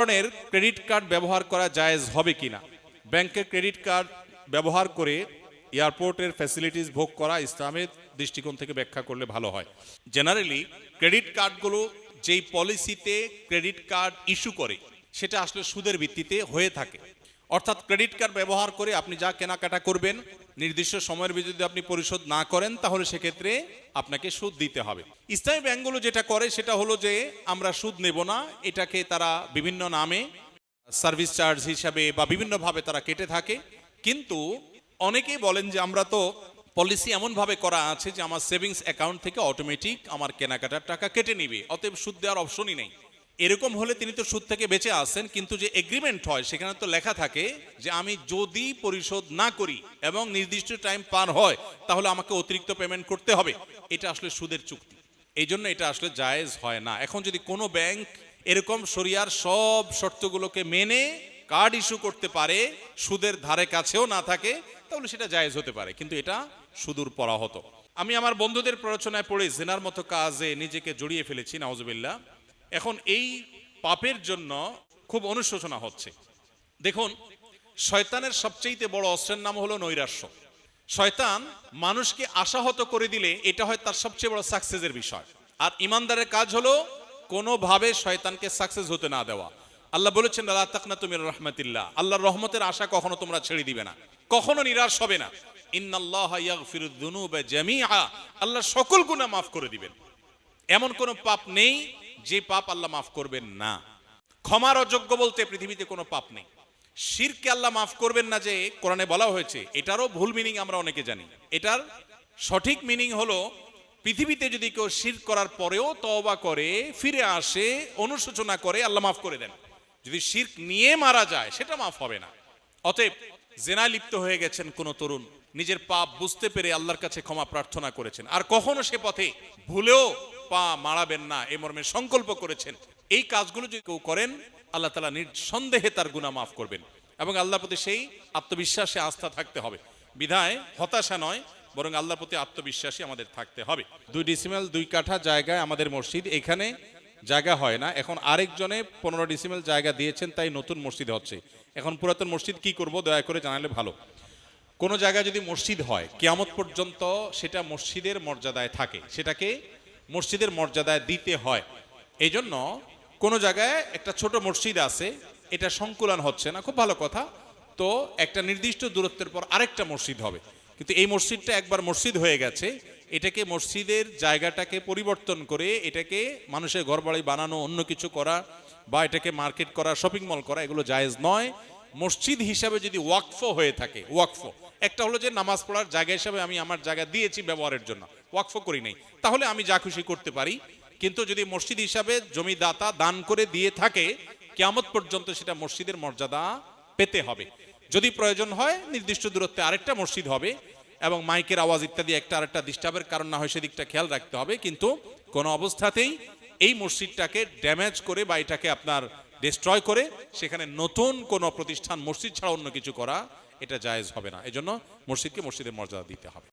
ধরনের credit card ব্যবহার করা জায়েজ হবে কিনা? ব্যাংকের ক্রেডিট কার্ড ব্যবহার করে এয়ারপোর্টের ফ্যাসিলিটিস ভোগ করা ইসলামের দৃষ্টিকোণ থেকে ব্যাখ্যা করলে ভালো হয়। জেনারেলি ক্রেডিট কার্ডগুলো যেই পলিসিতে ক্রেডিট কার্ড ইস্যু করে সেটা আসলে সুদের ভিত্তিতে হয়ে থাকে। অর্থাৎ ক্রেডিট কার্ড ব্যবহার করে আপনি যা কেনাকাটা করবেন নির্দিষ্ট সময়ের ভিতরে যদি আপনি পরিশোধ না করেন তাহলে সেক্ষেত্রে আপনাকে সুদ দিতে হবে। ইসলামী ব্যাংকগুলো যেটা করে সেটা হলো যে আমরা সুদ নেব না, এটাকে তারা বিভিন্ন নামে সার্ভিস চার্জ হিসাবে বা বিভিন্নভাবে তারা কেটে থাকে। কিন্তু অনেকেই বলেন যে আমরা তো পলিসি এমনভাবে করা আছে যে আমার সেভিংস অ্যাকাউন্ট থেকে অটোমেটিক আমার কেনাকাটার টাকা কেটে নিবে, অতএব সুদ দেওয়ার অপশনই নেই। এরকম হলে তিনি তো সুদ থেকে বেঁচে আসেন, কিন্তু যে এগ্রিমেন্ট হয় সেখানে তো লেখা থাকে যে আমি যদি পরিশোধ না করি এবং নির্দিষ্ট টাইম পার হয় তাহলে আমাকে অতিরিক্ত পেমেন্ট করতে হবে। এটা আসলে সুদের চুক্তি, এই জন্য এটা আসলে জায়েজ হয় না। এখন যদি কোনো ব্যাংক এরকম শরিয়ার সব শর্তগুলোকে মেনে কার্ড ইস্যু করতে পারে, সুদের ধারে কাছেও না থাকে, তাহলে সেটা জায়েজ হতে পারে, কিন্তু এটা সুদূর পরাহত। আমি আমার বন্ধুদের প্ররোচনায় পড়ে জেনার মতো কাজে নিজেকে জড়িয়ে ফেলেছি, নাউজুবিল্লাহ। এখন এই পাপের জন্য খুব অনুশোচনা হচ্ছে। দেখুন, শয়তানের সবচেয়ে বড় অস্ত্রের নাম হলো নৈরাশ্য। শয়তান মানুষকে আশাহত করে দিলে এটা হয় তার সবচেয়ে বড় সাকসেসের বিষয়। আর ইমানদারের কাজ হলো কোনোভাবে শয়তানকে সাকসেস হতে না দেওয়া। আল্লাহ বলেছেন লা তাকনাতু মির রাহমাতিল্লাহ, আল্লাহর রহমতের আশা কখনো তোমরা ছেড়ে দিবে না, কখনো নিরাশ হবে না। ইন্নাল্লাহা ইয়াগফিরুয যুনুবা জামিআ, আল্লাহ সকল গুনাহ মাফ করে দিবেন। এমন কোনো পাপ নেই যে পাপ আল্লাহ মাফ করবেন না। ক্ষমার অযোগ্য বলতে পৃথিবীতে কোনো পাপ নেই। শিরকে আল্লাহ মাফ করবেন না যে কোরআনে বলা হয়েছে, এটারও ভুল মিনিং আমরা অনেকে জানি। এটার সঠিক মিনিং হলো পৃথিবীতে যদি কেউ শিরক করার পরেও তওবা করে, ফিরে আসে, অনুশোচনা করে, আল্লাহ মাফ করে দেন। যদি শিরক নিয়ে মারা যায় সেটা মাফ হবে না। অতএব জেনায় লিপ্ত হয়ে গেছেন কোন তরুণ, নিজের পাপ বুঝতে পেরে আল্লাহর কাছে ক্ষমা প্রার্থনা করেছেন, আর কখনো সে পথে ভুলেও পা মারাবেন না এই মর্মে সংকল্প করেছেন, এই কাজগুলো যদি কেউ করেন আল্লাহ তাআলা নিঃসন্দেহে তার গুনাহ মাফ করবেন। এবং আল্লাহর প্রতি সেই আত্মবিশ্বাসে আস্থা থাকতে হবে। বিধায় হতাশা নয়, বরং আল্লাহর প্রতি আত্মবিশ্বাসী আমাদের থাকতে হবে। 2 ডিসিমেল 2 কাঠা জায়গায় আমাদের মসজিদ, এখানে জায়গা হয় না। এখন আরেকজনে 15 ডিসিমেল জায়গা দিয়েছেন, তাই নতুন মসজিদ হচ্ছে। এখন পুরাতন মসজিদ কি করব, দয়া করে জানালে ভালো। কোনো জায়গায় যদি মসজিদ হয় কিয়ামত পর্যন্ত সেটা মসজিদের মর্যাদায় থাকে, সেটাকে মসজিদের মর্যাদায় দিতে হয়। এই জন্য কোনো জায়গায় একটা ছোট মসজিদ আছে, এটা সংকুলান হচ্ছে না, খুব ভালো কথা, তো একটা নির্দিষ্ট দূরত্বের পর আরেকটা মসজিদ হবে। কিন্তু এই মসজিদটা একবার মসজিদ হয়ে গেছে, এটাকে মসজিদের জায়গাটাকে পরিবর্তন করে এটাকে মানুষের ঘরবাড়ি বানানো, অন্য কিছু করা, বা এটাকে মার্কেট করা, শপিং মল করা, এগুলো জায়েজ নয়। মসজিদ হিসাবে যদি ওয়াকফ হয়ে থাকে, ওয়াকফ একটা হলো যে নামাজ পড়ার জায়গা হিসাবে আমি আমার জায়গা দিয়েছি ব্যবহারের জন্য, ওয়াকফ করি নাই, তাহলে আমি যা খুশি করতে পারি। কিন্তু যদি মসজিদ হিসাবে জমিদাতা দান করে দিয়ে থাকে, কিয়ামত পর্যন্ত সেটা মসজিদের মর্যাদা পেতে হবে। যদি প্রয়োজন হয় নির্দিষ্ট দূরত্বে আরেকটা মসজিদ হবে, এবং মাইকের আওয়াজ ইত্যাদি একটা আরেকটা ডিস্টার্বের কারণ না হয় সেদিকটা খেয়াল রাখতে হবে। কিন্তু কোনো অবস্থাতেই এই মসজিদটাকে ড্যামেজ করে বা এটাকে আপনার ডিস্ট্রয় করে সেখানে নতুন কোনো প্রতিষ্ঠান মসজিদ ছাড়া অন্য কিছু করা, এটা জায়েজ হবে না। এজন্য মসজিদকে মসজিদের মর্যাদা দিতে হবে।